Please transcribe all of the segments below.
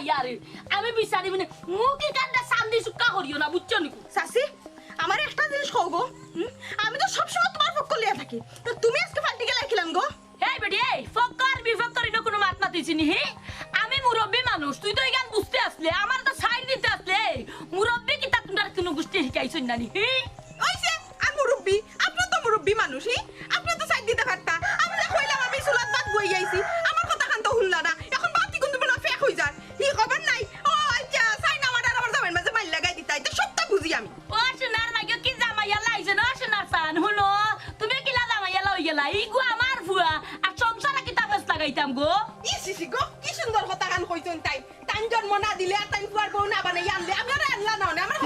মাইয়া রে আমি বিচারি মানে মুখি কান্দা সামনে সুক্কা করিও না বুঝছো নি চাচি আমার একটা জিনিস কও গো আমি তো সবসময় তোমার পক্ষ লিয়া থাকি তো তুমি আজকে ফালটি গেলা খিলাম গো এই বেডি এই ফক্কর বিফক্কর ইনো কোনো মাত মাতিছি নি হে আমি মুরব্বি মানুষ তুই তো এখান বুঝতে আসলে আমার তো সাইড দিতে আসলে মুরব্বি কি তা তোমার কোনো গোষ্ঠী শিখাইছই না নি হে ওইছে আমি মুরব্বি আপনি তো মুরব্বি মানুষ আপনি তো সাইড দিতে পারতা আমি যা কইলাম আমি সুলাত বাদ বই আইছি আমার কথা কান তো হুল্লা না এখন বাতি কোন বলা ফেক হই যায় হি খবর নাই ও আচ্ছা সাইনা আমার জামাই মাঝে মাইল লাগাই দিতাই তো সবটা বুঝি আমি ও সোনার মাইয়া কি জামাইয়া লাইছে না সোনার সান হলো তুমি কি লা জামাইয়া লই গেলা ইগো আমার ফুয়া আর সংসারে কি তাপস লাগাইতাম গো ইসিসি গো কি সুন্দর কথা গান কইছন তাই টাইম জন্ম না দিলে আর টাইম ফুয়ার বউ না বানাই আনলে আমি আর আনলা না আমার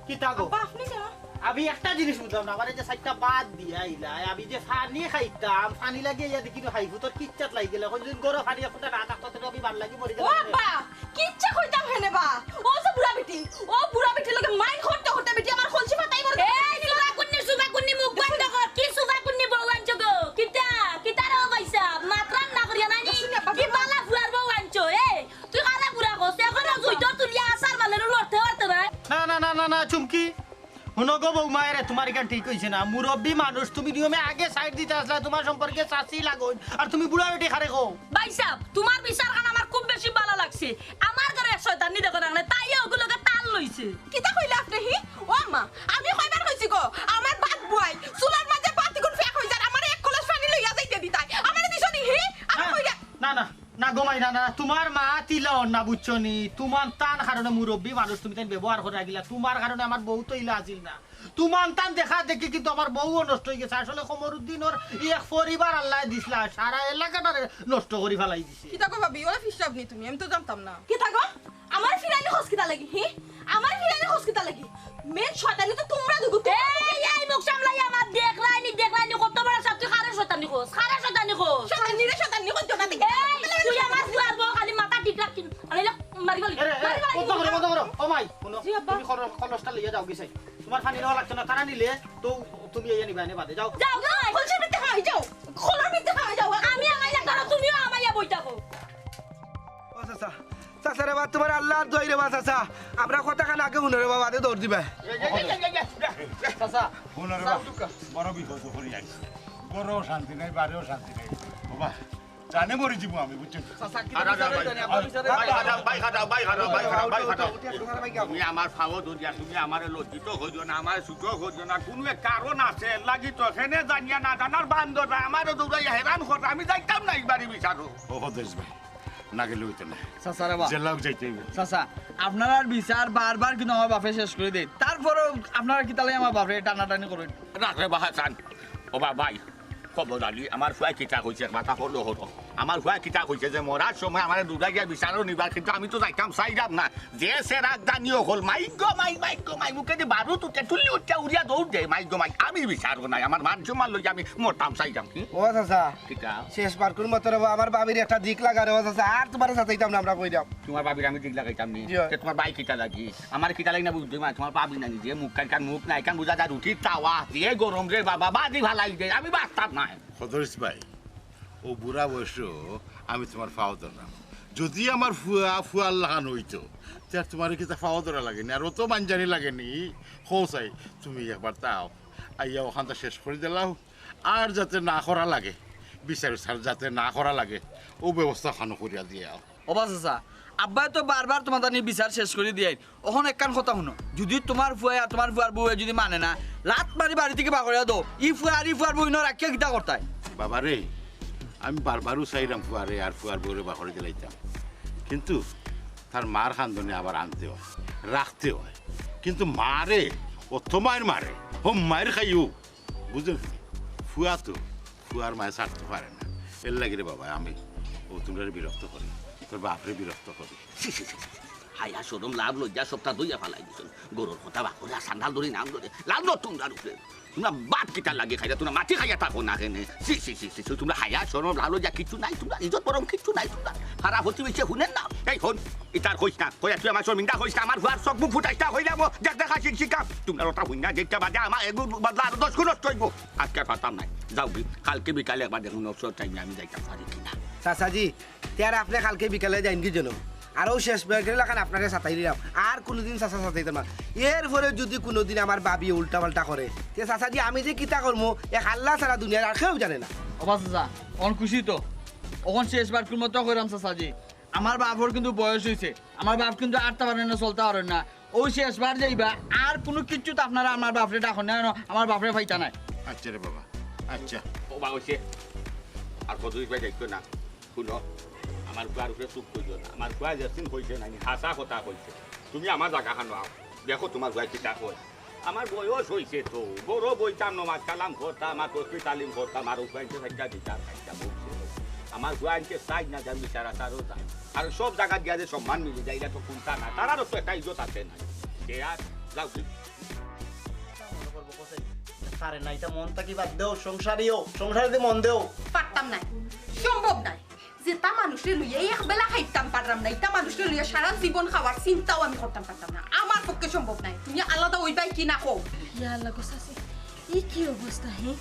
কি তাগো আপনি না আমি একটা জিনিস বুঝলাম না আমারে যে সাইডটা বাদ দিয়া আইলা আমি যে পানি খাইতাম পানি লাগে ইয়া দেখি হাইফু তোর কিচ্চাত লাগি গেল কোন দিন গরম পানি ফুটা না থাকতো তো আমি ভাল লাগি মরি ও বা কিচ্ছা কইতাম হেনে বা ও যে বুড়া বেটি লগে মাইন করতে করতে বেটি আমার খলসি ফাটাই বড় এই সুবা কুন্নি মুখ বন্ধ কর কি সুবা কুন্নি বউ আনছো গো কিতা রে পয়সা মাত্রান না করিয়া নানি কি বালা ফুয়ার বউ আনছো তুই কালা বুড়া কইছ এখন জুইতো তুলিয়া আসার মানে লড়তে লড়তে না চুমকি হুনো গো বউ মায়ের তোমার এখান ঠিক হইছে না মুরব্বি মানুষ তুমি নিয়মে আগে সাইড দিতে আসলা তোমার সম্পর্কে চাচি লাগোন আর তুমি বুড়া বেটি খারে কও ভাই সাহেব তোমার বিচার খান আমার খুব বেশি ভালো লাগছে আমার ঘরে শয়তান নি দেখো না তাই ওগুলোকে তাল লইছে কিতা কইলা আপনি হি ও মা আমি কইবার কইছি গো আমার বাদ বুয়াই চুলার মাঝে বাতি কোন ফেক হই যায় আমার এক কলস পানি লইয়া যাইতে দিতাই আমার দিছনি হি আমি কইরা না গোমাই না তোমার মা তিলা না বুঝছনি তোমার তান কারণে মুরব্বি মানুষ তুমি তাই ব্যবহার করে গিলা তোমার কারণে আমার বউ তো ইলা আছিল না তোমার তান দেখা দেখি কিন্তু আমার বউও নষ্ট হয়ে গেছে আসলে কমরউদ্দিনের এক পরিবার আল্লাহ দিছলা সারা এলাকাটারে নষ্ট করে ফেলাই দিছে কিতা কো ভাবি ওলা ফিস্টাব নি তুমি আমি তো জানতাম না কিতা গো আমার ফিরানি হসকিতা লাগি হি আমার ফিরানি হসকিতা লাগি মেন শয়তানি তো তোমরা দুগু এই মুখ সামলাই আমার দেখলাইনি কত বড় সব তুই খারে শয়তানি কো শয়তানি কইতো না তুই আমার ফুয়ার বউ খালি মাথা ঠিক রাখিন আরে মারি বলি কত করে ও মাই শুনো তুমি খরচটা লইয়া যাও গিসাই তোমার পানি নেওয়া লাগতো না তারা নিলে তো তুমি এই নিবা নে বাদে যাও খলসি মিতে খাই যাও খোলার মিতে খাই যাও আমি আমাইয়া করো তুমিও আমাইয়া বইতা কো ও চাচা চাচা রে বা তোমার আল্লাহর দই রে বা চাচা আমরা কথা খান আগে হুনরে বাবা দে দৌড় দিবে চাচা হুনরে বড় বিপদ হরি আইছে গরও শান্তি নাই বাড়িও শান্তি নাই বাবা জানে মরি জীব আমি বুঝছেন চাচা কি তুমি আমার ফাও দরিয়া তুমি আমার লজ্জিত হইও না আমার সুখ হইও না কোনো কারণ আছে লাগি তো এখানে জানিয়া না জানার বান্ধব আমার দৌড়াইয়া হেরান করতে আমি যাইতাম না বাড়ি বিচারো ও হদেশ ভাই না গেলে হইতো না চাচা রে বা জেলাও যাইতে হইবে চাচা আপনারা বিচার বারবার কিন্তু আমার বাপে শেষ করে দেন তারপরও আপনারা কি তাহলে আমার বাপে টানাটানি করেন রাখলে বাহাসান ও বাবাই খবর আলি আমার ফুয়া কিতা কইছে মাথা পড়লো হতো আমার ফুয়া কিতা কইছে যে মরার সময় আমার দুর্গা গিয়া বিচারও নিবার কিন্তু আমি তো যাইতাম চাইলাম না যে সে রাগ জানিও হল মাই মুখে যে বারু তুতে তুললি উঠা উড়িয়া দৌড় দে মাই আমি বিচারও নাই আমার মান সম্মান লই আমি মরতাম চাইতাম কি ও চাচা কিতা শেষ বার কোন মত রে আমার বাবির একটা দিক লাগা রে চাচা আর তোমার সাথে যাইতাম না আমরা কই দাও তোমার বাবির আমি দিক লাগাইতাম নি তোমার বাই কিতা লাগি আমার কিতা লাগি না বুঝতে মা তোমার বাবি নাই যে মুখ কান মুখ নাই কান বুঝা যা রুটি তাওয়া দিয়ে গরম রে বাবা বাদি ভালাই দে আমি বাস্তাব নাই হদরিস ভাই ও বুড়া বয়স আমি তোমার ফাও ধরলাম যদি আমার ফুয়ার লাগান হইতো তার তোমার কি ফাও ধরা লাগেনি আর ও তো মানজানি লাগেনি চাই তুমি একবার তাও আইয়া ওখানটা শেষ করে দিলাও আর যাতে না করা লাগে বিচার যাতে না করা লাগে ও ব্যবস্থা খানো করিয়া দিয়ে ওবা চাচা আব্বাই তো বারবার তোমার নিয়ে বিচার শেষ করে দিয়ে ওখানে একখান কথা শুনো যদি তোমার ফুয়া আর তোমার ফুয়ার বউ যদি মানে না লাত মারি বাড়ি থেকে বাগড়িয়া দো ই ফুয়ার বউ না রাখিয়া কিতা করতাই বাবা রে আমি বারবারও চাইলাম ফুয়ারে আর ফুয়ার বউরে বাকরে দিলাইতাম কিন্তু তার মার খান্দনে আবার আনতে হয় রাখতে হয় কিন্তু মারে অত মারে ও মায়ের খাইও বুঝলেন ফুয়া তো ফুয়ার মায়ের ছাড়তে পারে না এর লাগে রে বাবা আমি ও তোমরা বিরক্ত করি তোর বাপরে বিরক্ত করি হায়া সরম লাভ লজ্জা সপ্তাহ দইয়া ফালাই দিছেন গরুর কথা বাকরে সান্ডাল ধরি নাম ধরে লাভ লো তোমরা উপরে তোমরা বাদ কিটা লাগে খাইয়া তোমরা মাটি খাইয়া থাকো না কেনে তোমরা হায়া সরম লাভ লজ্জা কিছু নাই তোমরা ইজ্জত পরম কিছু নাই তোমরা খারাপ হতে বেশি শুনেন না এই হন ইতার কইস না কইয়া তুই আমার শর্মিন্দা কইস না আমার হুয়ার সব মুখ ফুটাইটা হইলাম দেখ দেখা শিক্ষা তোমরা ওটা হুইনা দেখতে বাদে আমার এগুলো বদলা আরো 10 গুণ নষ্ট হইব আজকে পাতাম নাই যাও কালকে বিকালে একবার দেখুন অবসর টাইমে আমি যাইতাম পারি কিনা চাচাজি তার আপনি কালকে বিকালে যাইন কি জন্য আর ও শেষ বেগের লাগান আপনাকে সাতাই দিলাম আর কোনোদিন চাচা সাতাইতাম না এরপরে যদি কোনোদিন আমার বাবি উল্টা পাল্টা করে তে চাচা দি আমি যে কিতা করবো এক আল্লাহ ছাড়া দুনিয়ার আর কেউ জানে না অবা চাচা অন খুশি তো ওখান শেষবার কোন মতো কইরাম চাচাজি আমার বাপর কিন্তু বয়স হয়েছে আমার বাপ কিন্তু আটটা পারেন না চলতে পারেন না ওই শেষবার যাইবা আর কোনো কিছু তো আপনারা আমার বাপরে ডাকুন না আমার বাপরে ফাইতা নাই আচ্ছা রে বাবা আচ্ছা ও বা হয়েছে আর কদরিস ভাই দেখতো না শুনো আমার কুয়ার উপরে চুপ করিও না আমার কুয়া যেদিন হয়েছে না হাসা কথা হয়েছে তুমি আমার জায়গা খানো আও দেখো তোমার কুয়া কিতা কয় আমার বয়স হয়েছে তো বড় বইতাম নমাজ কালাম করতাম আর তসবি তালিম করতাম আর উপায়কে একটা বিচার খাইতাম আমার কুয়াকে চাই না যার বিচার আচারও যায় আর সব জায়গা গিয়া যে সম্মান মিলে যায় এটা তো কোনটা না তারারও তো একটা ইজ্জত আছে না সে আর যাও পারে না এটা মন থাকি বাদ দেও সংসারে মন দেও পারতাম নাই সম্ভব নাই যেটা মানুষের লইয়া এক বেলা খাইতাম পারলাম না এটা মানুষের লইয়া সারা জীবন খাওয়ার চিন্তাও আমি করতাম পারতাম না আমার পক্ষে সম্ভব নাই তুমি আলাদা ওইটাই কি না কও ইয়া আল্লাহ গো চাচি ই কি অবস্থা হে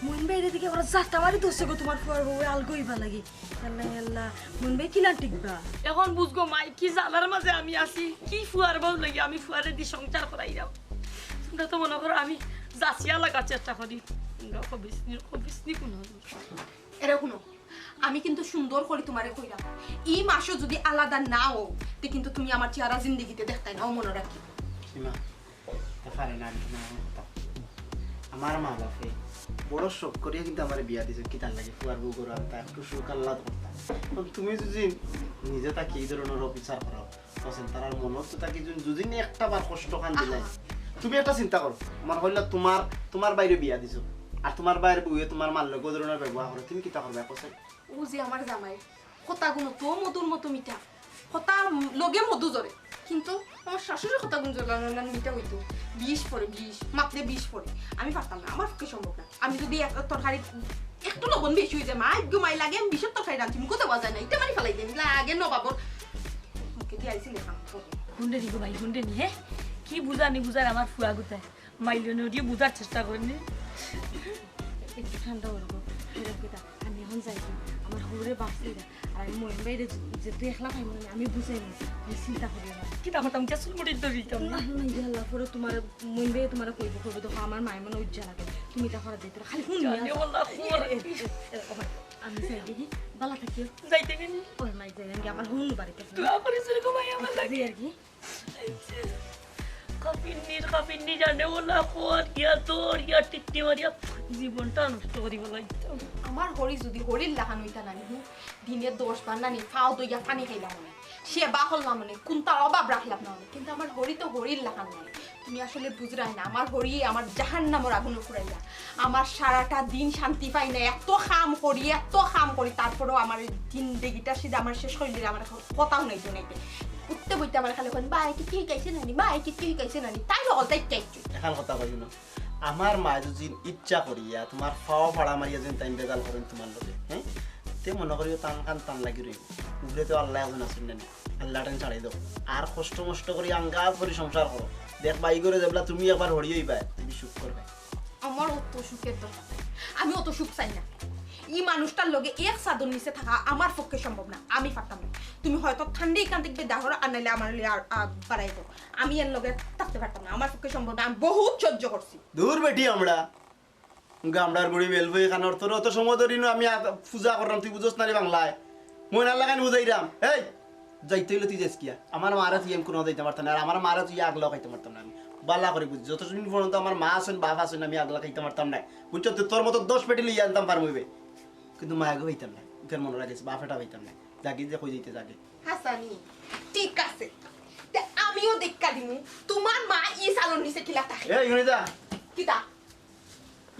মন বাইরে দিকে ওরা যাত্রা মারি দোষে গো তোমার ফুয়ার বউ আলগইবা লাগে আল্লাহ আল্লাহ মন বাই কিলা টিকবা এখন বুঝগো মাই কি জালার মাঝে আমি আছি কি ফুয়ার বউ লাগি আমি ফুয়ারে দি সংসার করাইরাম তোমরা তো মনে করো আমি যাচিয়া লাগার চেষ্টা করি কবিসনি কোন এরকম আমি কিন্তু সুন্দর করে তোমারে কইলাম এই মাসও যদি আলাদা নাও তে কিন্তু তুমি আমার চেহারা জিন্দেগিতে দেখতাই না ও মনে রাখি সীমা পারে না আমার মা বাপে বড় শখ করিয়া কিন্তু আমার বিয়া দিছে কি তার লাগে ফুয়ার বউ করো তা একটু সুখ আল্লাহ করতাম তুমি যদি নিজে তাকে এই ধরনের অবিচার করো তখন তার মনত তো তাকে যদি একটা বার কষ্ট খান দিলে তুমি একটা চিন্তা করো আমার হইলে তোমার বাইরে বিয়া দিছো আর তোমার বাইরে বউয়ে তোমার মার লগে ধরনের ব্যবহার করে তুমি কি তা করবে কোথায় ও যে আমার জামাই কথাগুলো তো মধুর মতো মিঠা কথা লগে মধু জরে কিন্তু আমার শাশুড়ির কথাগুলো জলানো মিঠা হইতো 20 পরে 20 মাত্রে 20 পরে আমি পারতাম না আমার পক্ষে সম্ভব না আমি যদি এক তরকারি একটু লবণ বেশি হয়ে যায় মা ঘুমাই লাগে আমি 20 তরকারি রাঁধছি মুখে তো বাজায় না এটা মানে ফেলাই দিই লাগে নবাবর মুখে দিয়ে আইসি লেখা হুন্ডে নিগো ভাই হুন্ডে নি হ্যাঁ কি বুঝানি বুঝার আমার ফুয়া গুতায় মাইলনে দিয়ে বুঝার চেষ্টা করেনি একটু ঠান্ডা করবো আমি এখন যাই আমার হৌরে বাঁচলি না আর আমি মন বাইরে যেহেতু একলা পাই মানে আমি বুঝাই না আমি চিন্তা করি না কি তা হতাম কেসুল মুড়ি তো দিতাম না আল্লাহ পরে তোমার মন বাইরে তোমার কইব করবে দেখো আমার মায়ের মনে উজ্জ্বল লাগে তুমি তা করা দিতে খালি ফোন আমি যাই দেখি বালা থাকিও যাইতে গেলি ওর মাই যাই আমি আমার হুন বাড়িতে তুই আমার শুনে ঘুমাই আমার লাগে আর কি কাপিন্নি জানে ওলা কোয়ার ইয়া তোর ইয়া টিকটি মারিয়া জীবনটা নষ্ট করিব লাগতো আমার হরি যদি হরির লাহান হইতা নানি দিনে 10 বার নানি ফাও দইয়া পানি খাইলাম না সেবা করলাম মানে কোনটা অভাব রাখলাম না কিন্তু আমার হরি তো হরির লাহান নাই তুমি আসলে বুঝরাই না আমার হরি আমার জাহান্নামের আগুন ফুরাইয়া আমার সারাটা দিন শান্তি পাই না এত কাম করি তারপরেও আমার জিন্দেগিটা সিধা আমার শেষ হইলে আমার কথাও নাই তো নাইতে উঠতে বইতে আমার খালি কোন বাই কি কাইছে নানি তাই অলটাই চাইছো এখন কথা কই না আমার মা যদি ইচ্ছা করিয়া তোমার ফাওয়া ফাড়া মারিয়া যেন টাইম বেজাল করেন তোমার লগে হ্যাঁ তে মনে করিও টান লাগি রইব উপরে তো আল্লাহ এখন আসেন না আল্লাহ টান ছাড়াই দাও আর কষ্ট করে আঙ্গাজ করে সংসার করো দেখবা এই করে যাবলা তুমি একবার হড়িয়েই পায় তুমি সুখ করবে আমার অত সুখের দরকার আমি অত সুখ চাই না এই মানুষটার লগে এক চাদর নিচে থাকা আমার পক্ষে সম্ভব না আমি পারতাম না তুমি হয়তো ঠান্ডা এখান থেকে দেখো আর নাইলে আমার বাড়াই দাও আমি এর লগে থাকতে পারতাম না আমার পক্ষে সম্ভব না আমি বহুত সহ্য করছি দূর বেটি গামড়ার গুড়ি বেলবো এখানে তোর অত সময় ধরি আমি পূজা করলাম তুই বুঝোস না রে বাংলায় মই না লাগান বুঝাইরাম এই যাইতে হইলে তুই যাস কিয়া আমার মারা তুই আমি কোনো যাইতে পারতাম না আর আমার মারা তুই আগলা খাইতে পারতাম না আমি বালা করে বুঝছি যতদিন পর্যন্ত আমার মা আছেন বাপ আছেন আমি আগলা খাইতে পারতাম না বুঝছো তোর মতো 10 পেটি লিয়ে আনতাম পারমইবে কিন্তু মায়াকে হইতাম না উঠের মনে রাখেছি বাপেটা হইতাম না জাগি যে কই যাইতে জাগে হাসানি ঠিক আছে তে আমিও দেখা দিমু তোমার মা ই সালন নিচে কিলা থাকে এই গুনিদা কিতা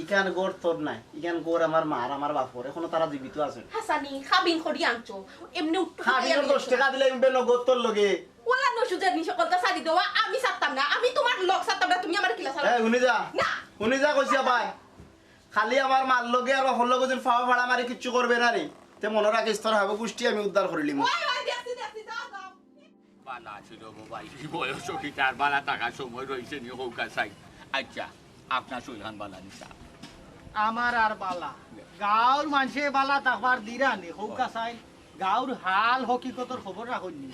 ইকান গোর তোর নাই ইকান গোর আমার মা আর আমার বাপর এখনো তারা জীবিত আছে হাসানি খাবিন করি আনছো এমনি উঠতে খাবির 10 টাকা দিলে আমি বেনো গোর তোর লগে ওলা নসুজের নি সকলটা সারি দেওয়া আমি ছাড়তাম না আমি তোমার লগ ছাড়তাম না তুমি আমার কিলা ছাড়া এই গুনিদা না গুনিদা কইছিয়া ভাই খালি আমার মার লগে আর বাপর লগে যেন ফাওয়া ফাড়া মারি কিচ্ছু করবে না রে তে মনে রাখিস তোর হবে গোষ্ঠী আমি উদ্ধার করিলিম ওই দেখছি দাও বালা ছিল ভাই বয়স কি তার বালা টাকার সময় রয়েছে নি হৌকা চাই আচ্ছা আপনার সুলহান বালা নিসা আমার আর বালা গাঁর মানুষে বালা তাকবার দিরা নি হৌকা চাই গাঁর হাল হকিকতর খবর রাখুন নি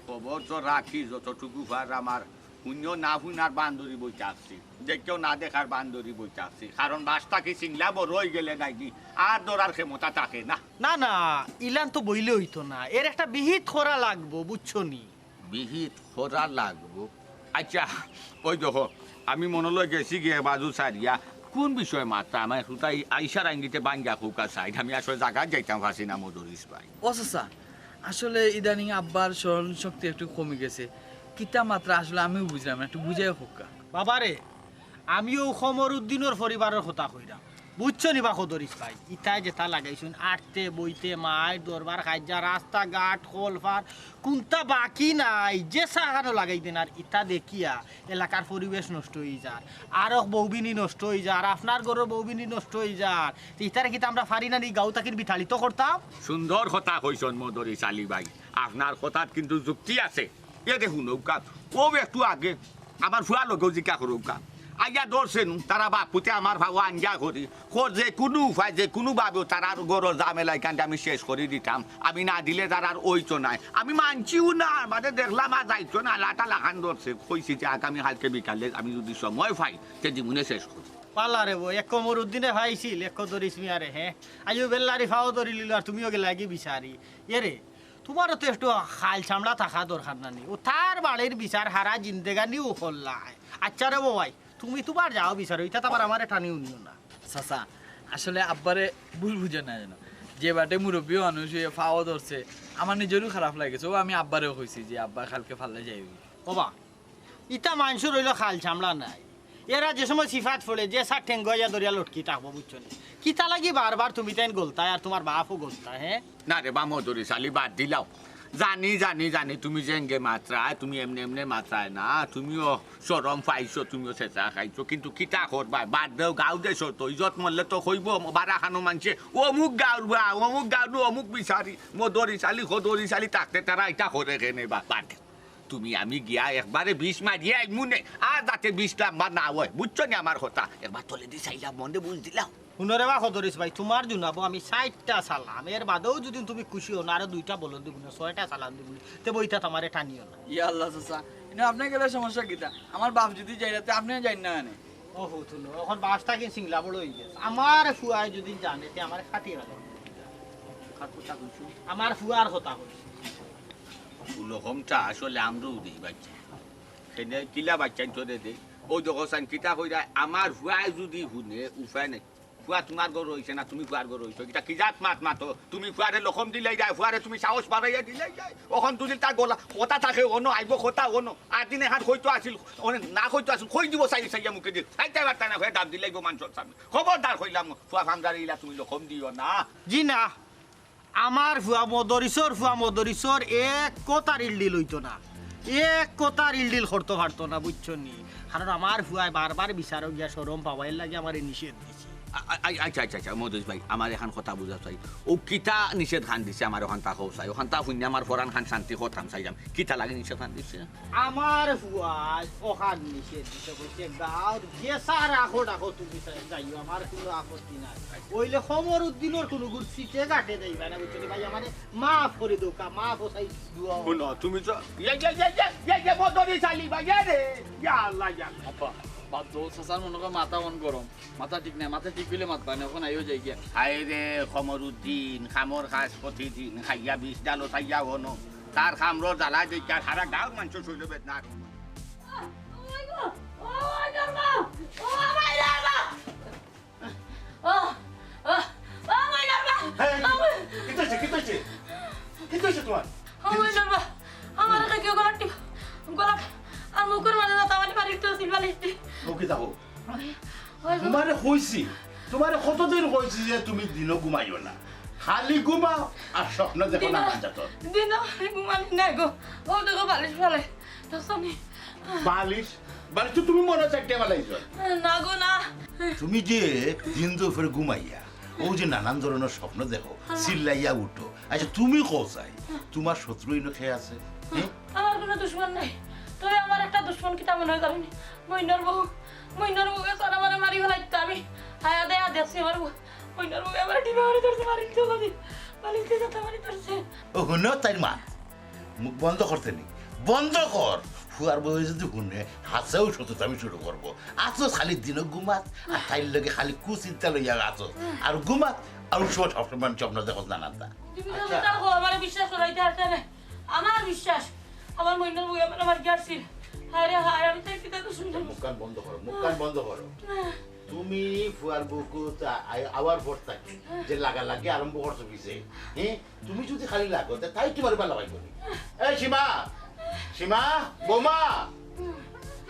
খবর তো রাখি যতটুকু ভার আমার শূন্য না শুনার বান্দরি বই চাচ্ছি দেখেও না দেখার বান্দরি বই চাচ্ছি কারণ বাসটাকে চিংলা বড় হয়ে গেলে নাকি আর ধরার ক্ষমতা থাকে না। না না ইলান তো বইলে হইতো না, এর একটা বিহিত করা লাগবো বুঝছো নি। বিহিত করা লাগবো? আচ্ছা ওই দেখো আমি মনলৈ গেছি গিয়ে বাজু সারিয়া কোন বিষয়ে মাত্রা আমার সুতাই আইসার আঙ্গিতে বাঙ্গা খুকা সাইড আমি আসলে জায়গা যাইতাম পারছি না মধুরিস ভাই। ও চাচা আসলে ইদানিং আব্বার স্মরণ শক্তি একটু কমে গেছে, কিতা মাত্রা আসলে আমিও বুঝলাম না, একটু বুঝাই হোক। বাবারে আমিও কমরউদ্দিনের পরিবারের কথা কইরাম বুঝছো নি বা কোদরিস ভাই, ইটাই যেটা লাগাইছুন আটতে বইতে মাই দরবার খাইজা রাস্তাঘাট কলফার কোনটা বাকি নাই যে সাহানো লাগাই দেন। আর ইটা দেখিয়া এলাকার পরিবেশ নষ্ট হয়ে যার, আর বৌবিনী নষ্ট হয়ে যার, আপনার ঘরের বৌবিনী নষ্ট হয়ে যার, ইটারে কিন্তু আমরা ফারি না নি গাঁও তাকির বিঠালিত করতাম। সুন্দর কথা কইছন মধুরিস আলী ভাই, আপনার কথাত কিন্তু যুক্তি আছে। এ দেখুন নৌকা ও একটু আগে আমার ফুয়া লগেও জিজ্ঞা করুকা আইয়া ধরছেন তারা বাপুতে আমার ভাবো আঞ্জা করি যে কোনো উপায় যে কোনোভাবেও তারার গরর জামেলাই কান্ডে আমি শেষ করে দিতাম, আমি না দিলে তারার ওইতো নাই, আমি মানছিও না, মানে দেখলাম আর যাইতো না, লাটা লাগান ধরছে, কইছি যে আগামী কালকে বিকালে আমি যদি সময় পাই সে জীবনে শেষ করি। পাল্লা রে বই এক কমরউদ্দিনে ভাইছিল এক ধরিস মিয়ারে, হ্যাঁ আইও বেল্লারি ফাও ধরি লিল আর তুমিও গেলে আগে বিচারি এরে তোমারও তো একটু খাল চামড়া থাকা দরকার নানি, ও তার বাড়ির বিচার হারা জিন্দেগানিও করলাই। আচ্ছা রে বাবাই তুমি তোমার যাও বিচারো, এটা তো আবার আমার টানিও নিও না। চাচা আসলে আব্বারে ভুল বুঝে না যেন, যে বাটে মুরব্বী মানুষ ফাওয়া ধরছে আমার নিজেরও খারাপ লাগেছে, ও আমি আব্বারেও কইছি যে আব্বা কালকে ফালে যাইবি। ওবা ইটা মানুষ রইল খাল চামড়া নাই, এরা যে সময় সিফাত ফলে যে সার ঠেঙ্গ ইয়া দরিয়া লটকি থাকবো বুঝছো নি, কিতা লাগি বারবার তুমি তাই গলতায় আর তোমার বাপও গলতায়। হ্যাঁ না রে বা মধুরিস আলী বাদ দিলাও, জানি জানি জানি তুমি যে এঙ্গে মাত্রায় তুমি এমনি এমনি মাত্রায় না, তুমিও সরম পাইছো, তুমিও চেঁচা খাইছো, কিন্তু কিতা করবা বাদ দেও গাও দেছো তো ইজত মরলে তো কইব বারা খানো মানছে অমুক গাঁর বা অমুক গাঁর অমুক বিচারি মধুরিস আলী খদরিস আলী থাকতে তারা এটা করে কেনে বা বাদ দেও। তুমি আমি গিয়া একবারে 20 মারিয়ে মুনে আর যাতে 20 নাম্বার না হয় বুঝছো নি আমার কথা, একবার তলে দি চাইলাম মনে বুঝ দিলাম। শুনরে বা খদরিস ভাই তোমার জুনাবো আমি 60টা সালাম, এর বাদেও যদি তুমি খুশি হো না আরো 2টা বলো দিব না 6টা সালাম দিব তে বইটা তোমারে টানিও না। ইয়া আল্লাহ চাচা কিন্তু আপনি গেলে সমস্যা কিতা, আমার বাপ যদি যাই রাতে আপনিও যাই না এনে। ও হো তুলো এখন বাসটা কি সিংলা বড় হয়ে গেছে, আমার ফুয়াই যদি জানে তে আমার খাটি গেল আমার ফুয়ার কথা কইছি উলহমটা আসলে আমরাও দিই বাচ্চা সেনে কিলা বাচ্চা চলে দে ওই দেখো সান কিতা কইরা আমার ফুয়াই যদি শুনে উপায় নেই, ফুয়া তোমার ঘর হইছে না তুমি ফুয়ার ঘর হইছো, এটা কি জাত মাত মাতো তুমি ফুয়ারে লখম দিলেই যায়, ফুয়ারে তুমি সাহস বাড়াইয়া দিলেই যায়, ওখান তুলি তার গলা কথা থাকে অনো আইব কথা অনো আর দিনে হাত হইতো আসিল না হইতো আসিল কই দিব চাই চাইয়া মুখে দি চাইতে পারতা না হয়ে দাম দিলেই গো মানুষের সামনে খবরদার কইলাম ফুয়া ভামদারি ইলা তুমি লখম দিও না। জি না আমার ফুয়া মদরিসর এক কথার ইলডিল হইতো না, এক কথার ইলডিল করতে পারতো না বুঝছো নি, কারণ আমার ফুয়ায় বারবার বিচারক গিয়া সরম পাওয়াই লাগে আমার নিষেধ দিছে। আচ্ছা আচ্ছা আচ্ছা মধুস ভাই আমার এখন কথা বুঝা চাই ও কিতা নিষেধ খান দিছে আমার ওখান তা হোক চাই ওখান তা শুনে আমার ফরান খান শান্তি কথাম চাইলাম কিতা লাগে নিষেধ খান দিছে। আমার ফুয়ায় ওখান নিষেধ দিছে বলছে গাঁর যে সার আখো ডাকো তুমি যাইও আমার কোনো আপত্তি নাই, ওইলে কমরউদ্দিনের কোনো গুড় সিটে গাটে যাইবা না বুঝছো ভাই আমার মাফ করে দোকা মাফ ওসাই দুয়া শুনো তুমি তো মধুরি চালি ভাই রে ইয়া আল্লাহ ইয়া আব্বা বাদ দো চাচার মনে কর মাথা অন গরম, মাথা ঠিক নাই, মাথা ঠিক হইলে মাত পায় না, এখন আইও যাই গিয়া। হায় রে কমরউদ্দিন খামর খাস প্রতিদিন খাইয়া 20 ডালো খাইয়া হনো তার খামর জ্বালা দেখা সারা গাঁর মানুষ শৈল বেদনা তোমারে কইছি তোমারে কতদিন কইছি যে তুমি দিনও ঘুমাইও না, খালি ঘুমাও আর স্বপ্ন দেখো না যাতো দিন ঘুমালি নাই গো, ও দেখো বালিশ ফেলে বালিশ বালিশ তো তুমি মনে চাইতে বালাইছো না গো না, তুমি যে দিন দুপুরে ঘুমাইয়া ও যে নানান ধরনের স্বপ্ন দেখো চিল্লাইয়া উঠো, আচ্ছা তুমি কোথায় তোমার শত্রু ইনো খেয়ে আছে? আমার কোনো দুশ্মন নাই, তবে আমার একটা দুশ্মন কিতা মনে হয় জানি মইনার বউ সারা মানে মারি ফেলাইতো আমি হায়া দেয়া দেখছি আমার মইনার বউ আমার ডিবা মারি ধরছে মারি তো বালিশতে যাতে মারি ধরছে। ও হুনো তাই মা মুখ বন্ধ করতে নি বন্ধ কর ফুয়ার বউ যদি শুনে হাসেও সতত আমি শুরু করবো আছো খালি দিনও ঘুমাত আর তাইর লগে খালি কুচিন্তা লইয়া আছো আর ঘুমাত আর সময় সবসময় স্বপ্ন দেখো নানানটা তুমি কথা কও আমার বিশ্বাস করাইতে আসছে না আমার বিশ্বাস আমার মইনার বউ আমার গিয়াছিল আরে হায় আমি তাই কিতা তো শুনলাম মুখকান বন্ধ করো মুখকান বন্ধ করো তুমি ফুয়ার বউকে আবার পর থাকি যে লাগা লাগে আরম্ভ করছো পিছে হ্যাঁ তুমি যদি খালি লাগো তাই তোমার বেলা পাই করি এই সীমা সীমা বৌমা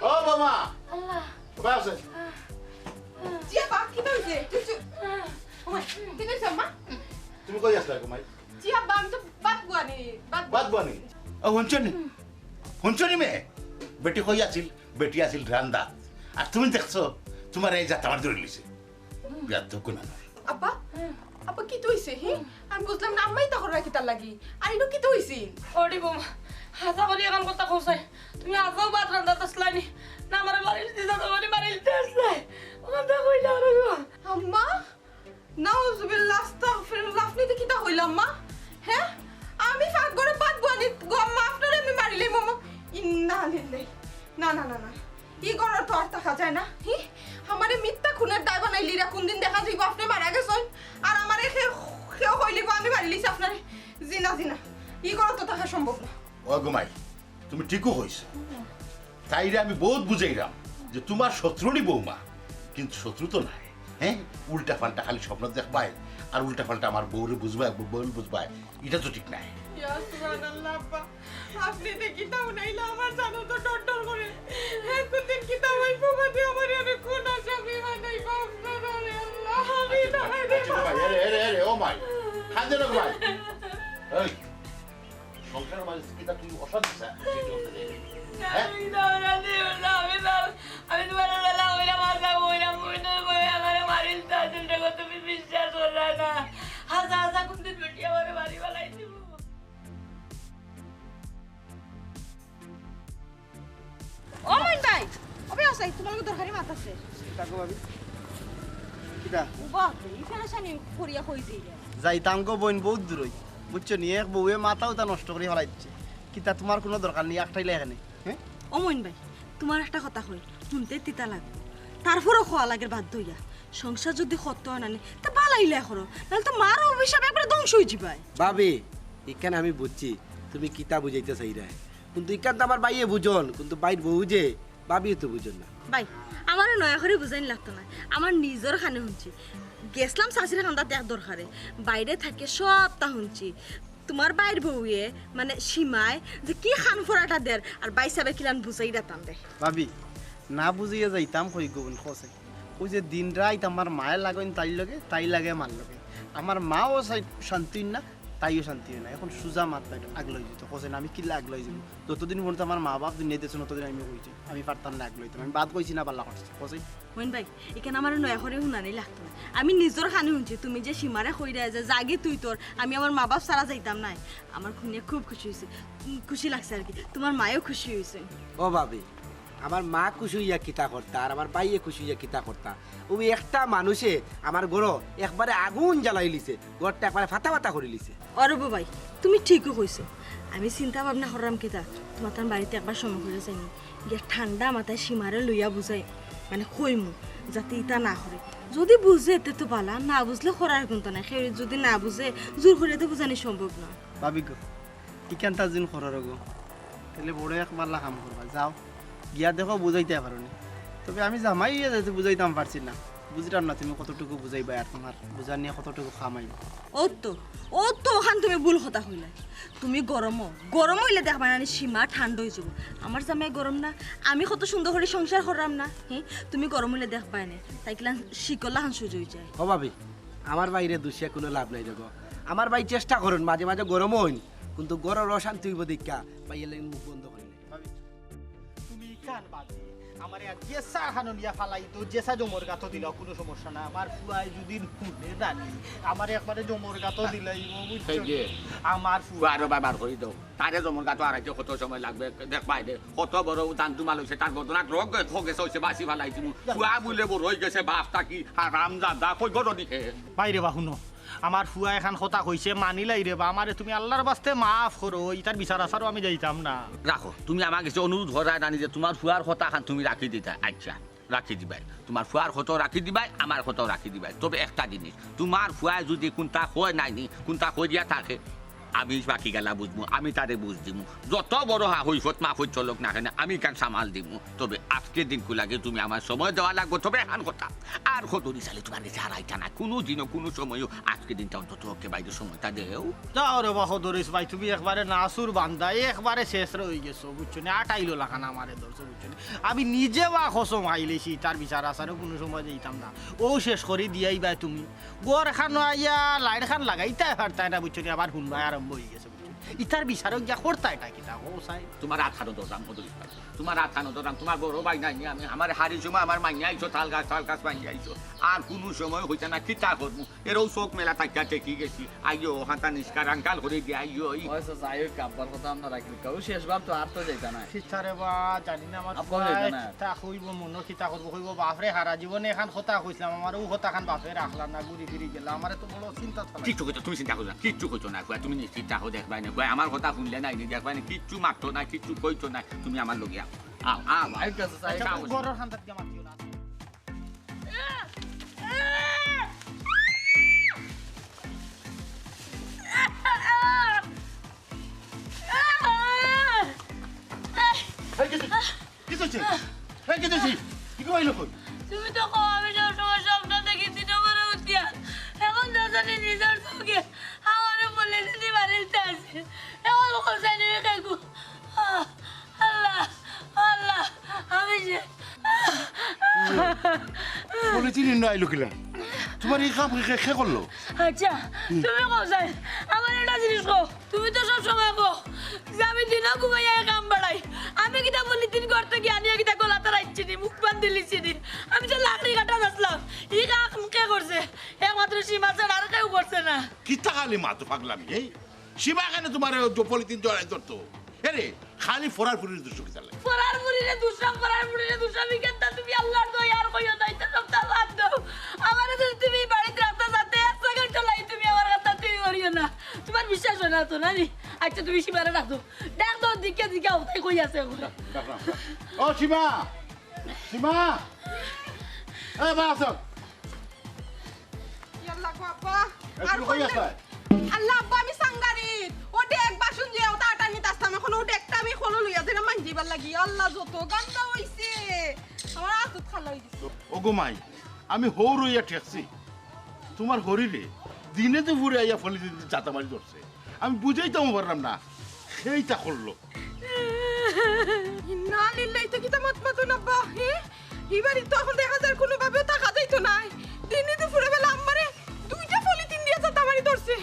ও বৌমা আল্লাহ কোথায় আছে জিয়া বা কি হইছে কিছু ওমা কি হইছে মা তুমি কই আসলা ঘুমাই জিয়া বা আমি তো বাদ গুয়ানি বাদ বানি ও হুঞ্চনি মে বেটি কই আছিল বেটি আছিল রান্দা আর তুমি দেখছো তোমার এই জাত আমার ধরে লিছে বিয়ার তো কোন আব্বা আব্বা কি হইছে হি আমি বুঝলাম না আম্মাই তখন রাখি তার লাগি আর ইনো কি হইছে ওডি বোমা হাজা বলি এখন কথা কইছাই তুমি আজাও বাদ রান্দা তসলানি না আমার বাড়ি দিদা তোমার বাড়ি দিতে আসলে ওটা কইলা রে আম্মা নাউজুবিল্লাহ আস্তাগফিরুল্লাহ আপনি তো কিটা হইলাম মা হ্যাঁ আমি ফাঁক করে বাদ গুয়ানি গম্মা আপনার এমনি মারিলে মামা ইন্না লিল্লাহি না না না না ই গড় তো আর দেখা যায় না হি আমারে মিথ্যা খুনের দায় বানাইলি রা কোন দিন দেখা যাইব আপনি মারা গেছেন আর আমারে কেউ হইলিব আমি মারি লিছি আপনারে জিনা জিনা ই গড় তো থাকা সম্ভব না ও ঘুমাই তুমি ঠিকও হইছো তাইরে আমি বহুত বুঝাইলাম যে তোমার শত্রুনি বৌমা কিন্তু শত্রু তো নাই হ্যাঁ উল্টা পাল্টা খালি স্বপ্ন দেখবাই আর উল্টা পাল্টা আমার বউরে বুঝবাই বউ বুঝবাই এটা তো ঠিক নাই ইয়া সুবহানাল্লাহ আব্বা আপনি তে কিটা উনাইলা আমার জানো তো ডর করে কোন দিন কিটা হইব বাদে আমারে আমি কোন আসামি বানাইব আপনারা রে আল্লাহ আমি না আরে ও মাই খান্দে না ভাই এই সংসার মানে কিটা তুই অশান্তি স্যার আমি তোমার বেলা ওইরা মাথা ওইরা মইনার বই আমার মারিল তাজুলটা কত তুমি বিশ্বাস করলা না হাজা হাজা কোন দিন বেটি আমারে বাড়ি বালাই দিব ও মইন ভাই ওবে আসাই তোমার লগে দরকারি মাত আছে তাকো ভাবি কিটা বাপ রে ইখানে শানি করিয়া কই দিলে যাইতাম গো বোন বহুত দূরই বুঝছো নি এক বউয়ে মাথাও তা নষ্ট করে ফেলাই দিচ্ছে কিতা তোমার কোনো দরকার নেই একটাইলে এখানে হ্যাঁ ও মইন ভাই তোমার একটা কথা কই শুনতে তিতা লাগবে তারপরও খোয়া লাগে বাধ্য হইয়া সংসার যদি সত্য হয় না তা বালাইলে করো নাহলে তো মার অভিশাপ একবারে ধ্বংস হয়ে যাবে ভাবি এখানে আমি বুঝছি তুমি কিতা বুঝাইতে চাইরা কিন্তু এখান তো আমার বাইয়ে বুঝন কিন্তু বাইর বউ যে ভাবিও তো বুঝন না ভাই আমার নয়া করে বুঝাইন লাগতো না আমার নিজের খানে শুনছি গেছলাম শাশুড়ি খান্দার দেখ দরকারে বাইরে থাকে সবটা শুনছি তোমার বাইর বউয়ে মানে সীমায় যে কি খান ফোরাটা দের আর বাই সাবে কিলান বুঝাই রাতাম দে ভাবি না বুঝিয়ে যাইতাম কই গোবন খসে ওই যে দিন রাত আমার মায়ের লাগেন তাই লাগে মার লগে আমার মাও শান্তি না তাইও শান্তি হয় না এখন সুজা মাত পাই আগলই যেত খসে না আমি কিলা আগলই যাব যতদিন পর্যন্ত আমার মা বাপ নিয়ে দিয়েছে ততদিন আমি কইছি আমি পারতাম না আগলইতাম আমি বাদ কইছি না পাল্লা করছি খসে মইন ভাই এখানে আমার নয়া করে শুনানি লাগতো না আমি নিজের খানে শুনছি তুমি যে সীমারে কইরা যে জাগি তুই তোর আমি আমার মা বাপ সারা যাইতাম না আমার খুনিয়া খুব খুশি হয়েছে খুশি লাগছে আর কি তোমার মায়েও খুশি হয়েছে ও ভাবি আমার মা খুশি হইয়া কিতা করতা আর আমার বাইয়ে খুশি হইয়া কিতা করতা ওই একটা মানুষে আমার গড় একবারে আগুন জ্বালাই লিছে গড়টা একবারে ফাটা ফাটা করে লিছে অরব ভাই তুমি ঠিকই কইছো আমি চিন্তা ভাবনা করলাম কেতা তোমার তার বাড়িতে একবার সময় করে যাইনি গিয়ে ঠান্ডা মাথায় সীমারে লইয়া বুঝাই মানে কইমু যাতে ইটা না করে যদি বুঝে এতে তো পালা না বুঝলে করার কিন্তু না সেই যদি না বুঝে জোর করে তো বুঝানি সম্ভব না ভাবি গো ইকানটা দিন করার গো তাহলে বড় একবার কাম করবা যাও গিয়া দেখো বুঝাইতে পারো নি তবে আমি জামাই যাইতে বুঝাইতাম পারছি না বুঝলাম না তুমি কতটুকু বুঝাইবা আর তোমার বুঝা নিয়ে কতটুকু খামাইবা ও তো ওখান তুমি ভুল কথা হইলা তুমি গরম হইলে দেখবা না সীমা ঠান্ডা হয়ে যাব আমার জামাই গরম না আমি কত সুন্দর করে সংসার করাম না হ্যাঁ তুমি গরম হইলে দেখবা না তাই কিলা শিকলা হান সুজ হয়ে যায় ও ভাবি আমার বাইরে দুষিয়া কোনো লাভ নাই দেখো আমার ভাই চেষ্টা করুন মাঝে মাঝে গরম হইন কিন্তু গরম অশান্তি হইব দেখা বাইরে মুখ বন্ধ করিলে ভাবি তুমি কান বাদ আমার জেসা খানো নিয়া ফালাই তো জেসা জমর গাতো দিল কোনো সমস্যা না আমার ফুয়াই যদি শুনে জানি আমার একবারে জমর গাতো দিলাই আমার ফুয়া আরো বাবার করে দাও তারে জমর গাতো আড়াইতে কত সময় লাগবে দেখ বাইরে কত বড় দান তোমাল হয়েছে তার ঘটনা রোগ গেছে হয়েছে বাসি ফালাইছি ফুয়া বলে বড় হয়ে গেছে বাপটা কি হারাম দাদা কই গরো দিকে বাইরে বা শুনো আমার ফুয়া এখন কথা কইছে মানিলাই রে বা আমারে তুমি আল্লাহর বাস্তে মাফ করো ইতার বিচার আসারও আমি যাইতাম না রাখো তুমি আমার কাছে অনুরোধ করায় জানি যে তোমার ফুয়ার কথা খান তুমি রাখি দিতা আচ্ছা রাখি দিবাই তোমার ফুয়ার কথাও রাখি দিবাই আমার কথাও রাখি দিবাই তবে একটা জিনিস তোমার ফুয়ায় যদি কোনটা হয় নাইনি কোনটা হয়ে দিয়া থাকে আমি বাকি গেলা বুঝবো আমি তারে বুঝ দিমু যত বড় হইফত মাফত চলক না কেন আমি কান সামাল দিমু তবে আজকের দিনকু লাগে তুমি আমার সময় দেওয়া লাগবে তবে এখন কথা আর কতদিন চালে তোমার কাছে হারাইতা না কোনো দিনও কোনো সময়ও আজকের দিনটা অন্তত ওকে বাইরে সময়টা দেও যাও রে বা কদরিস ভাই তুমি একবারে নাসুর বান্দা একবারে শেষ রয়ে গেছো বুঝছো না আটাইলো লাখান আমারে ধরছো বুঝছো না আমি নিজে বা খসম আইলেছি তার বিচার আসারও কোনো সময় যাইতাম না ও শেষ করে দিয়াই ভাই তুমি গোর খান আইয়া লাইট খান লাগাইতে পারতাই না বুঝছো না আবার শুনবাই আরম্ভ হয়ে গেছে বুঝছো ইতার বিচারক গিয়া করতাই না কিতা ও চাই তোমার আঠানো দরাম কদরিস ভাই তোমার আঠানো দরাম তোমার বড় ভাই নাই আমি আমার হারি সময় আমার মাইনে আইছো তাল গাছ মাইনে আইছো আর কোনো সময় হইতে না কিতা করবো এরও চোখ মেলা তাকিয়া টেকি গেছি আইও হাতা নিষ্কার আঙ্কাল করে দিয়ে আইও যাই হোক আব্বার কথা আমরা রাখি কেউ শেষবার তো আর তো যাইতা না কিতারে বা জানি না আমার আব্বা যাইতা না তা কইব মন কিতা করব কইব বাপরে হারা জীবনে এখন কথা কইছিলাম আমার ও কথা খান বাপে রাখলাম না ঘুরি ফিরি গেলাম আমারে তো বড় চিন্তা থাকা কিচ্ছু কইছো তুমি চিন্তা করছো না কিচ্ছু কইছো না তুমি চিন্তা হো দেখবাই না আমার কথা শুনলে নাই দেখবাই না কিচ্ছু মারতো না কিচ্ছু কইছো না তুমি আমার লগিয়া আও ভাই কাছে চাই গরর খান্দাত কে মারতিও না তুমি তো কো আমি সবসময় স্বপ্ন দেখেছি তোমার উঠিয়া এখন দাদানি নিজের চোখে আমারে বলে দিদি বাড়িতে আছে এখন কোথায় নেমে খাইবো আল্লাহ আল্লাহ আমি যে বলেছি নিন্ন আইলো কিলা তোমার এই কাম কে করলো আচ্ছা তুমি কোথায় আমার একটা জিনিস কো তুমি তো সব সময় কো যে আমি দিনও ঘুমাইয়া কাম বাড়াই আমি কিটা বলি দিন করতে গিয়ে আনিয়া কিটা গলা তারাইছি নি মুখ বান দিলিছি নি আমি যে লাকড়ি কাটা যাচ্লাম ই কাম কে করছে একমাত্র সীমা ছাড়া আর কেউ করছে না কিতা খালি মাতো পাগলামি এই সীমা কেন তোমার পলিথিন জড়াই ধরতো এরে খালি ফরার ফুরির দৃশ্য কিতা লাগে ফরার মুড়িরে দুসরা ফরার মুড়িরে দুসরা বিকেটটা তুমি আল্লাহর দয়া আর কইও নাইতে সবটা বাদ দাও আমারে যদি তুমি বাড়িতে রাখতে যাতে এক সেকেন্ড লাই তুমি আমার কথা তুমি করিও না তোমার বিশ্বাস হয় না তো নানি আচ্ছা তুমি সীমারে রাখো দেখ তো দিকে দিকে ওটাই কই আছে ওগুলো ও সীমা সীমা এ বাস ইয়াল্লা গো আব্বা আর আর কই আছে আল্লাহ আব্বা আমি সাঙ্গারিত ওটা এক বাসন যে ওটা আটা নিতে আসতাম এখন ওটা একটা আমি খোলো লইয়া ধরে মানজিবার লাগি আল্লাহ যত গান্দা হইছে আমার আতুত খালা হই দিছে ও গোমাই আমি হৌ রইয়া ঠেকছি তোমার হরিরে দিনে তো ঘুরে আইয়া ফলি জাতা মারি ধরছে আমি বুঝাইতাম পারলাম না সেইটা করলো না লিল্লাই তো কিতা মত মত না আব্বা এবারে তো এখন দেখা যায় কোনো ভাবেও টাকা যাইতো না দিনে তো ফুরে বেলা আমারে দুইটা পলিথিন দিয়ে জাতা মারি ধরছে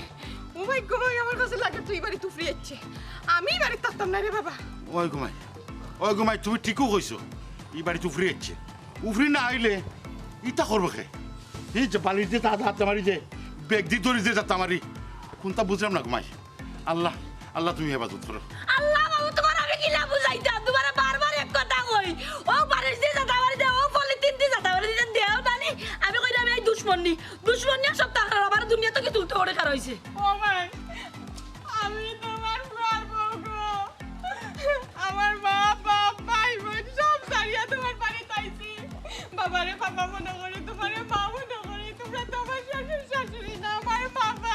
ও ভাই গো আমার কাছে লাগে তুই বাড়ি তুই ফ্রি হচ্ছে আমি বাড়ি থাকতাম না রে বাবা ওই ঘুমাই তুমি ঠিকও কইছো এই বাড়ি তো উফরি হচ্ছে উফরি না আইলে ইটা করবো খে এই যে বালির দিয়ে হাত মারি যে বেগ দিয়ে ধরি যে যাতা মারি কোনটা বুঝলাম না ঘুমাই আল্লাহ আল্লাহ তুমি হেফাজত করো আল্লাহ বাবু তোমার আমি কি না বুঝাইতাম তোমার বারবার এক কথা কই ও বাড়ির দিয়ে যাতা বাড়ি দে ও পলিথিন দিয়ে যাতা বাড়ি দিয়ে দেও নানি আমি কইলাম এই দুশমনি সব টাকা আমার দুনিয়া তো কি তুলতে ওরে কার হইছে ও ভাই আমি তোমার ফুয়ার বউ গো আমার মা বাপ ভাই বোন সব সারিয়া তোমার বাড়িতে আইছি বাবারে বাবা মনে করে তোমারে মা মনে করে তোমরা তোমার শ্বশুর শাশুড়ি না আমার বাবা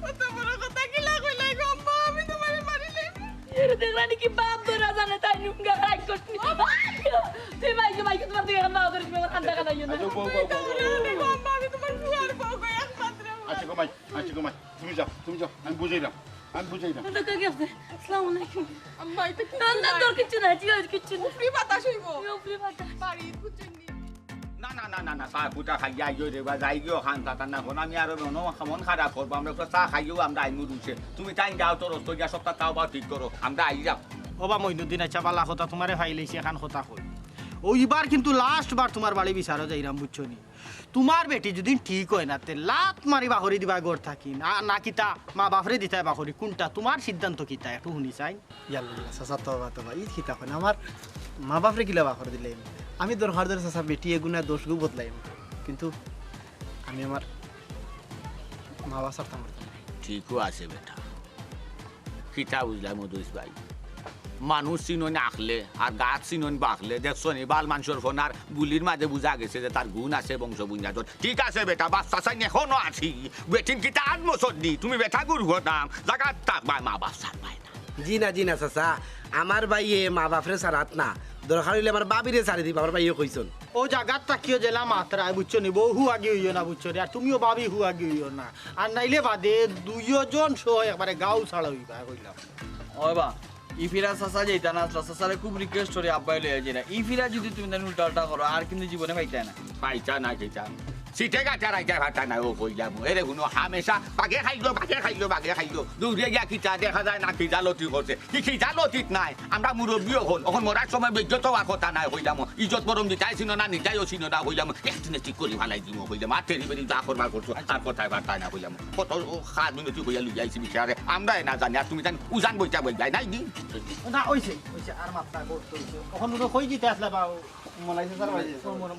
কত বড় কথা কি লাগই গো আম্মা আমি তোমারে মারিলে এর দেখলানি কি বাপ ধরা জানে তাই নুঙ্গা রাগ করছিস তুই মাইকে তোমার দিকে না করিস আমার কান্দা কান্দা ইনা আম্মা আমি তোমার ফুয়ার বউ গো একমাত্র আচ্ছা ঘুমাই তুমি যাও আমি বুঝাইলাম তো কে আছে আসসালামু আলাইকুম আম্মা এটা কি না তোর কিছু না কিছু না ফ্রি বাতাস হইবো উপরে বাতা বাড়ি বুঝছেন না চা ফুটা খাই যাই রেবা যাই গিয়ে খান তা না এখন আমি আরো মন খারাপ করবো আমরা চা খাইও আমরা আইমু রুছে তুমি টাইম যাও তোর রস্ত গিয়া সপ্তাহ তাও বা ঠিক করো আমরা আই যাও ওবা মইনুদ্দিন আচ্ছা বালা কথা তোমারে ফাইলেছি এখন কথা কই ওইবার কিন্তু লাস্ট বার তোমার বাড়ি বিচারো যাইরাম বুঝছো নি তোমার বেটি যদি ঠিক হয় না তে লাত মারি বাহরি দিবা গড় থাকি না কিতা মা বাপরে দিতাই বাহরি কোনটা তোমার সিদ্ধান্ত কিতা একটু শুনি চাই ইয়াল্লা চাচা তবা ঈদ খিতা হয় আমার মা বাপরে কিলা বাখর দিলাম আমি দরকার ধরে চাচা বেটি এগুনা দোষগু বদলাইম কিন্তু আমি আমার মা বাবা ছাড়তাম পারতাম না। ঠিকও আছে বেটা কিতা বুঝলাম মধুস ভাই মানুষ চিনন আখলে আর গাছ চিনন বাখলে দেখছো নি বাল মানুষের ফোন আর গুলির মাঝে বুঝা গেছে যে তার গুণ আছে বংশ বুঞ্জাত ঠিক আছে বেটা বাচ্চা চাই এখনো আছি বেটিন কিতা 8 বছর দি তুমি বেটা গুরু হতাম জায়গা থাকবা মা বাচ্চার পায় না জি না চাচা আমার ভাইয়ে মা বাপরে সারাত না দরকার হইলে আমার বাবিরে সারি দিব আমার ভাইয়ে কইছন ও জায়গার তাকিও জেলা মাত্রায় বুঝছো নি বউ হুয়াগি হইও না বুঝছো রে আর তুমিও ভাবি হুয়াগি হইও না আর নাইলে বাদে দুইজন সহ একবারে গাও ছাড়া হইবা কইলাম ওই বা ইফিরা চাচা যেটা না চাচারে খুব রিকোয়েস্ট করে আব্বাই লয়ে যায় না ইফিরা যদি তুমি তাহলে উল্টা করো আর কিন্তু জীবনে পাইতে না পাইছা না কিতা সিটে গাছা রাইজা ভাতা নাই ও কইলাম এরে কোনো হামেশা বাগে খাইলো দূরে গিয়া কিতা দেখা যায় না খিজা লতি করছে কি খিজা লতিত নাই আমরা মুরব্বীও হল এখন মরার সময় বেজ্জত হওয়ার কথা নাই হইলাম ইজ্জত মরম দিতাই ছিল না নিতাইও ছিল না হইলাম একদিনে ঠিক করে ভালাই দিব হইলাম আর তেরি বেরি যা করবার করছো আর কথায় বার্তা না হইলাম কত 7 মিনিট হইয়া লুই যাইছি বিচারে আমরা না জানি আর তুমি জান উজান বইটা বই যাই নাই দি না ওইছে আর মাত্রা করতে হইছে কখন উনো কই দিতে আসলা বাউ মনাইছে স্যার ভাই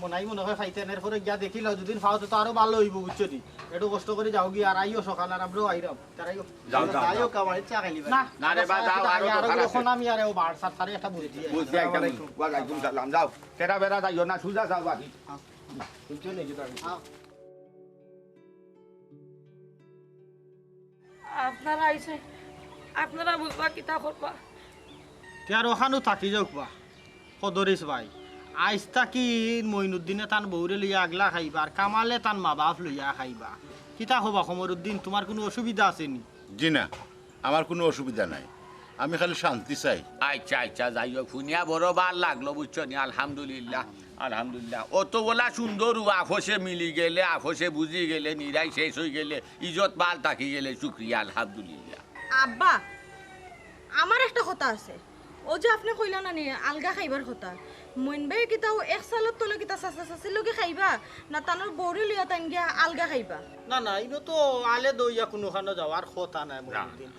মনাই মনে হয় ফাইতেন এরপরে গিয়া দেখিল দুদিন ফাওতে তো আরো ভালো হইব বুঝছো নি একটু কষ্ট করে যাও গিয়া আর আইও সকাল আর আমরাও আইরাম তারাইও যাও কামাই চা খাইলি না না রে বা যাও আর আর এখন আমি আর ও বার সারে একটা বুঝি দিয়ে বুঝতে একদম ওয়ালাইকুম সালাম যাও তেরা বেরা যাইও না সুজা যাও বাকি বুঝছো নি কি তাকে আপনারা আইছে আপনারা বুঝবা কিতা করবা আর ওখানো থাকি যাওক বা কদরিস ভাই আইস থাকি মইনুদ্দিনে তান বউরে লইয়া আগলা খাইবা আর কামালে তান মা বাপ লইয়া খাইবা কিতা হবা খমরুদ্দিন তোমার কোনো অসুবিধা আছে নি জি না আমার কোনো অসুবিধা নাই আমি খালি শান্তি চাই আচ্ছা যাই হোক শুনিয়া বড় ভাল লাগলো বুঝছো নি আলহামদুলিল্লাহ অত বলা সুন্দর আফসে মিলি গেলে আফসে বুঝি গেলে নিরাই শেষ হয়ে গেলে ইজত ভাল থাকি গেলে শুক্রিয়া আলহামদুলিল্লাহ আব্বা আমার একটা কথা আছে ও যে আপনি কইলা না নি আলগা খাইবার কথা মইনবে কিতাও এক সালত তলে কিতা চাচা চাচির লগে খাইবা না তানোর বউরে লইয়া তাইন গিয়া আলগা খাইবা না ইনো তো আলে দইয়া কোনোখানো যাওয়ার কথা নাই মইনুদ্দিন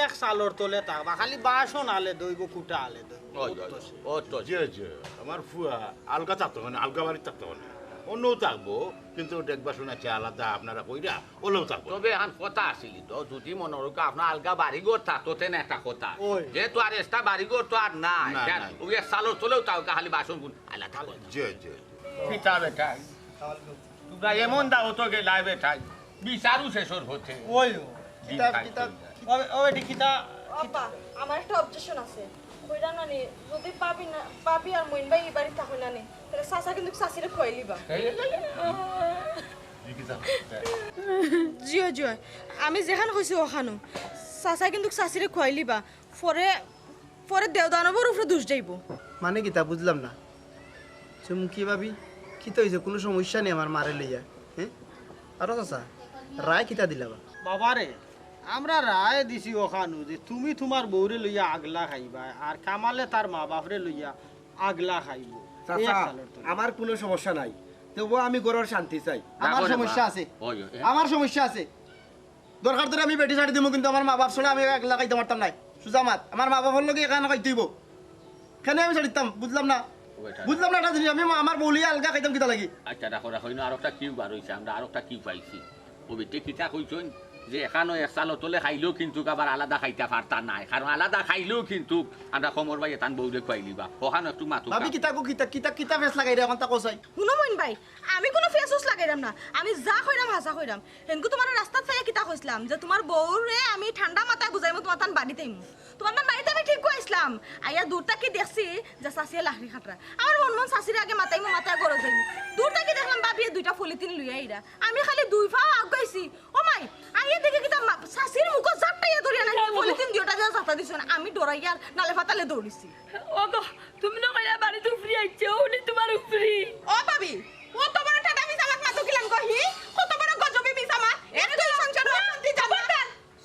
এক সালর তলে থাকবা খালি বাসন আলে দইব কুটা আলে দইব জি আমার ফুয়া আলগা থাকতো মানে আলগা বাড়ি থাকতো মানে অন্যও থাকবো কিন্তু দেখবা শোনাচ্ছে আলাদা আপনারা কইরা ওলেও থাকবো তবে এখন কথা আসিল তো যদি মনে রোকা আপনার আলগা বাড়িঘর থাকতো তেন একটা কথা যেহেতু আর এক্সট্রা বাড়িঘর তো আর নাই ওই এক সালর চলেও তাও খালি বাসন গুণ আলাদা জি পিতা বেটাই তোমরা এমন দাও তো গেলাই বেটাই বিচারু শেষর হচ্ছে ওই কিতা ওই কিতা আব্বা আমার একটা অবজেকশন আছে কইরা না নি যদি পাবি আর মইনবে এই বাড়ি থাকো না নি তাহলে চাচা কিন্তু চাচিরে খোয়াইলিবা জিও আমি যেখান কইছি ওখানো চাচা কিন্তু চাচিরে খোয়াইলিবা পরে দেওদানবর উপরে দোষ যাইব মানে কিতা বুঝলাম না চুমকি ভাবি কি তো হইছে কোনো সমস্যা নেই আমার মারে লইয়া হ্যাঁ আরো চাচা রায় কিতা দিলাবা বাবারে আমরা রায় দিছি ওখানো যে তুমি তোমার বউরে লইয়া আগলা খাইবা আর কামালে তার মা বাপরে লইয়া আগলা খাইব চাচা আমার কোনো সমস্যা নাই তবু আমি ঘরের শান্তি চাই আমার সমস্যা আছে দরকার ধরে আমি বেটি ছাড়ি দিব কিন্তু আমার মা বাপ ছাড়া আমি একলা খাইতে পারতাম নাই সুজামাত আমার মা বাবার লগে এখানে খাইতে দিব কেন আমি ছাড়িতাম বুঝলাম না একটা জিনিস আমি আমার বউলিয়া আলগা খাইতাম কিতা লাগি আচ্ছা রাখো আর একটা কিউ বার হয়েছে আমরা আর একটা কিউ পাইছি ও বেটে কিতা কইছেন যে এখানো এক সাল তোলে খাইলেও কিন্তু আবার আলাদা খাইতে পারতা নাই কারণ আলাদা খাইলেও কিন্তু আমরা কমর ভাই এতান বউরে খুয়াই দিবা ওখানে একটু মাথু ভাবি কিতা ফেস লাগাই রে এখন তা কোসাই শুনো মইন ভাই আমি কোনো ফেসওয়াশ লাগাইরাম না আমি যা কইরাম হাসা কইরাম হেনকু তোমার রাস্তাত ফাইয়া কিতা কইছিলাম যে তোমার বউরে আমি ঠান্ডা মাথায় বুঝাইমু তোমার তান বাড়িতে আইমু তোমার তান বাড়িতে আমি ঠিক কইছিলাম আইয়া দূর থেকে দেখছি যে চাচিয়া লাহরি খাটরা আমার মন চাচির আগে মাথায় গরজ যাইমু দূর থেকে দেখলাম বাবিয়ে দুইটা পলিথিন লইয়া আইরা আমি খালি দুই পা আগাইছি ও মাই আইয়া দেখে কিতা চাচির মুখ জাপটাইয়া ধরিয়া না পলিথিন দিওটা যা জাতা দিছ না আমি ডরাইয়া নালে ফাতালে দৌড়িছি ওগো তুমি না কইলা বাড়ি তো ফ্রি আইছো উনি তোমার ফ্রি ও ভাবি ও তো বড় টাকা মিসামাত মাতো কিলাম কহি কত বড় গজবে মিসামাত এর তুই সংসার শান্তি জানা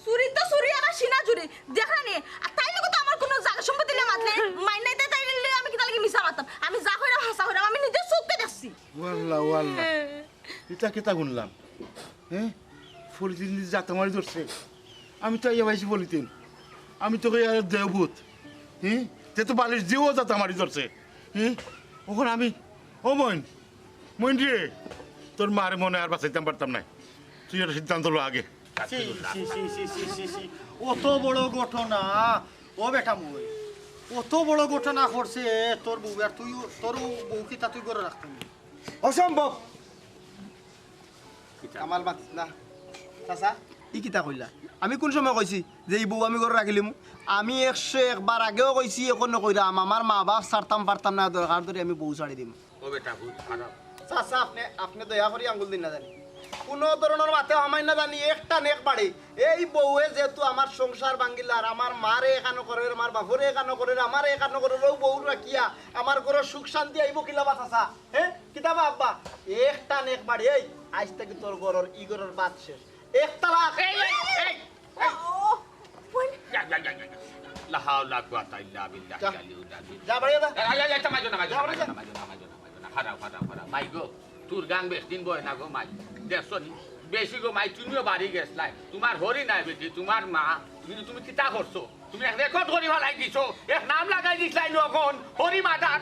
চুরি তো চুরি আর সিনা চুরি দেখানি আর তাই লোক তো আমার কোনো জায়গা সম্পত্তি না মাতলে মাই নাই তাই আমি কি তালকে মিছা মারতাম আমি যা কইরা হাসা কইরা আমি নিজে চোখে দেখছি ওয়াল্লাহ কিতা গুনলাম হ্যাঁ পলিথিন যাতে মারি ধরছে আমি তো ইয়ে পাইছি পলিথিন আমি তোকে দেবুত হ্যাঁ তে তো বালিশ দিয়েও যাতে মারি ধরছে হ্যাঁ ওখানে আমি ও মইন রে তোর মার মনে আর বাঁচাইতাম পারতাম না তুই একটা সিদ্ধান্ত লো আগে। সি, সি, সি, সি, সি, সি, সি। অত বড় ঘটনা ও বেটা মই অত বড় ঘটনা করছে তোর বউ আর তুই তোর বউ কি তা তুই করে রাখতে অসম্ভব কামাল মাত না চাচা ই কিতা কইলা আমি কোন সময় কইছি যে এই বউ আমি করে রাখিলিম আমি 101 আগেও কইছি এখন নকইরাম আমার মা বাপ ছাড়তাম পারতাম না দরকার ধরে আমি বউ ছাড়ি দিম ও বেটা ভুল খারাপ চাচা আপনি দয়া করে আঙ্গুল দিন না জানি কোনো ধরনের মাথে আমায় না জানি একটা নেক বাড়ি এই বউয়ে যেহেতু আমার সংসার ভাঙ্গিলার আমার মারে এখানো করে আমার বাপরে এখানো করে আমার এখানো করে ও বউ রাখিয়া আমার ঘরে সুখ শান্তি আইব কিলা বাতাসা হ্যাঁ কিতাবা আব্বা একটা নেক বাড়ি এই আজ থেকে তোর ঘরের ই ঘরের বাদ শেষ এক তালাক এই লা হাওলা কুওয়াতা ইল্লা বিল্লাহ যা বাড়ি যা এটা মাইজো না খারাপ মাই গো তোর গান বেশ দিন বয় না গো মাই দেখছো নি বেশি গো মাই তুমিও বাড়ি গেছলাই তোমার হরি নাই বেটি তোমার মা কিন্তু তুমি কিতা করছো তুমি এক রেকর্ড করি ভালাই দিছো এক নাম লাগাই দিছলাই নখন হরি মাদার